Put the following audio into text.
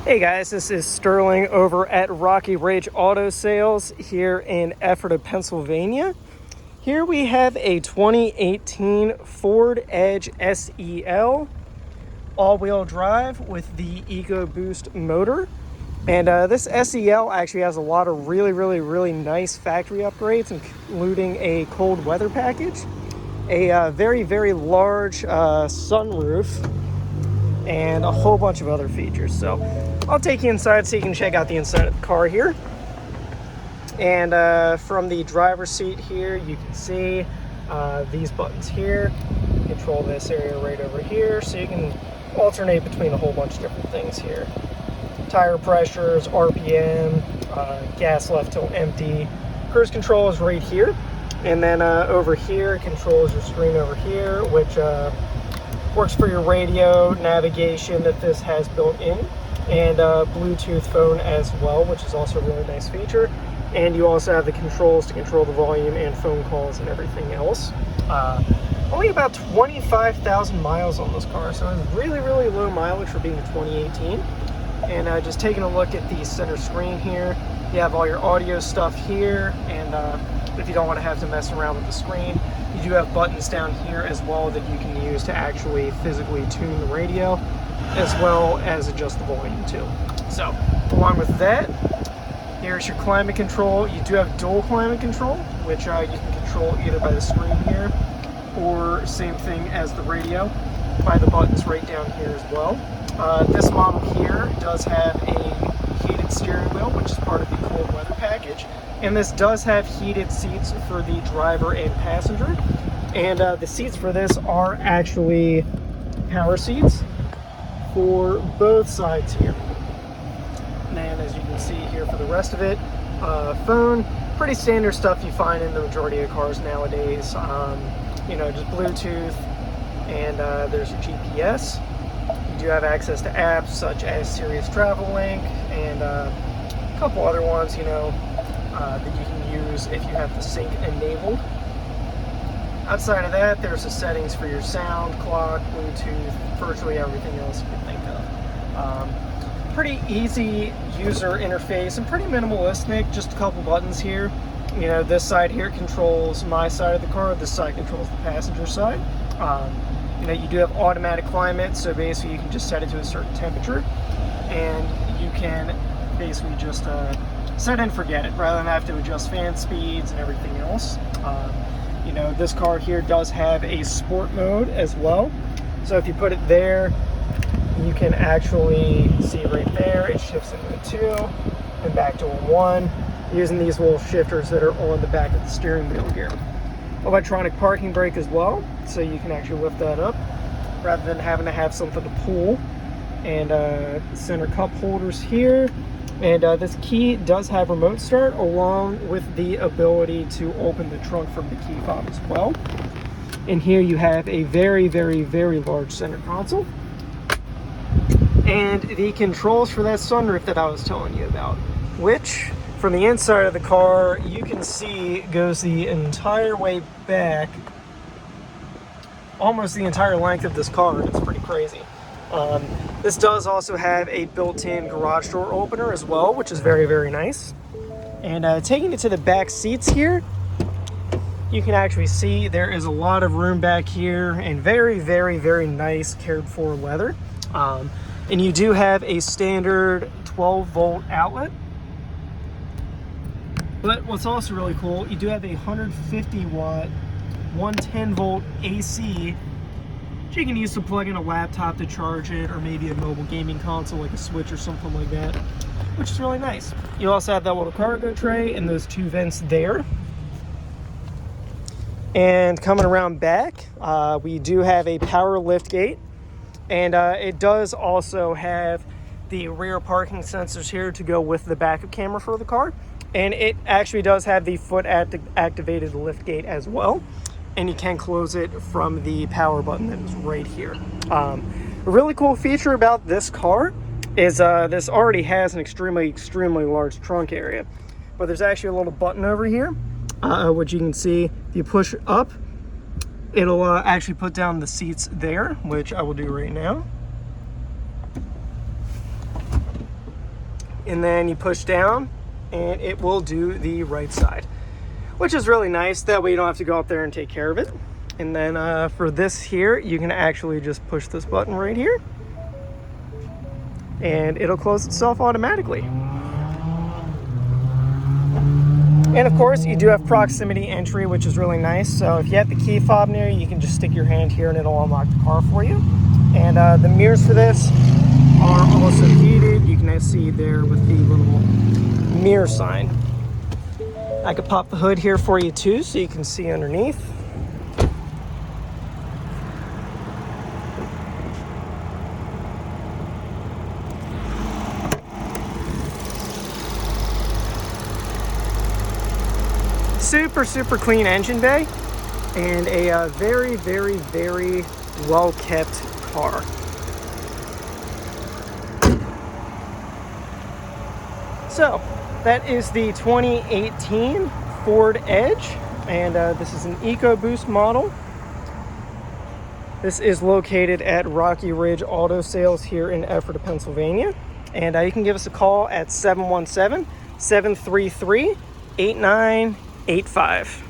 Hey guys, this is Sterling over at Rocky Ridge Auto Sales here in Ephrata, Pennsylvania. Here we have a 2018 Ford Edge SEL all-wheel drive with the EcoBoost motor. And this SEL actually has a lot of really nice factory upgrades, including a cold weather package, a very large sunroof, and a whole bunch of other features. So I'll take you inside so you can check out the inside of the car here. And from the driver's seat here, you can see these buttons here control this area right over here, so you can alternate between a whole bunch of different things here. Tire pressures, RPM, gas left till empty. Cruise control is right here. And then over here controls your screen over here, which works for your radio, navigation that this has built in, and Bluetooth phone as well, which is also a really nice feature. And you also have the controls to control the volume and phone calls and everything else. Only about 25,000 miles on this car, so it's really low mileage for being a 2018. And just taking a look at the center screen here, you have all your audio stuff here, and if you don't want to have to mess around with the screen, you do have buttons down here as well that you can use to actually physically tune the radio, as well as adjust the volume too. So, along with that, here's your climate control. You do have dual climate control, which you can control either by the screen here, or same thing as the radio, by the buttons right down here as well. This model here does have a heated steering wheel, which is part of the cold weather package. And this does have heated seats for the driver and passenger. And the seats for this are actually power seats for both sides here. And then as you can see here for the rest of it, phone, pretty standard stuff you find in the majority of cars nowadays. You know, just Bluetooth, and there's your GPS. You do have access to apps such as Sirius Travel Link and a couple other ones, you know, that you can use if you have the sync enabled. Outside of that, there's the settings for your sound, clock, Bluetooth, virtually everything else you can think of. Pretty easy user interface and pretty minimalistic, just a couple buttons here. You know, this side here controls my side of the car, this side controls the passenger side. You know, you do have automatic climate, so basically you can just set it to a certain temperature, and you can basically just set and forget it, rather than have to adjust fan speeds and everything else. You know, this car here does have a sport mode as well, so if you put it there, you can actually see right there, it shifts into a 2 and back to a 1, using these little shifters that are on the back of the steering wheel here. Electronic parking brake as well, so you can actually lift that up rather than having to have something to pull. And center cup holders here, and this key does have remote start, along with the ability to open the trunk from the key fob as well. And here you have a very large center console, and the controls for that sunroof that I was telling you about, which from the inside of the car, you can see goes the entire way back, almost the entire length of this car. It's pretty crazy. This does also have a built-in garage door opener as well, which is very nice. And taking it to the back seats here, you can actually see there is a lot of room back here, and very nice cared for leather. And you do have a standard 12-volt outlet. But what's also really cool, you do have a 150 watt, 110 volt AC, which you can use to plug in a laptop to charge it, or maybe a mobile gaming console like a Switch or something like that, which is really nice. You also have that little cargo tray and those 2 vents there. And coming around back, we do have a power lift gate, and it does also have the rear parking sensors here to go with the backup camera for the car. And it actually does have the foot activated lift gate as well. And you can close it from the power button that is right here. A really cool feature about this car is this already has an extremely large trunk area. But there's actually a little button over here, which you can see, if you push up, it'll actually put down the seats there, which I will do right now. and then you push down and it will do the right side, which is really nice. That way you don't have to go out there and take care of it. And then for this here, you can actually just push this button right here and it'll close itself automatically. And of course, you do have proximity entry, which is really nice. So if you have the key fob near you, you can just stick your hand here and it'll unlock the car for you. And the mirrors for this are also heated. You can see there with the little mirror sign. I could pop the hood here for you too, so you can see underneath. Super clean engine bay, and a very well kept car. So that is the 2018 Ford Edge, and this is an EcoBoost model. This is located at Rocky Ridge Auto Sales here in Ephrata, Pennsylvania, and you can give us a call at 717-733-8985.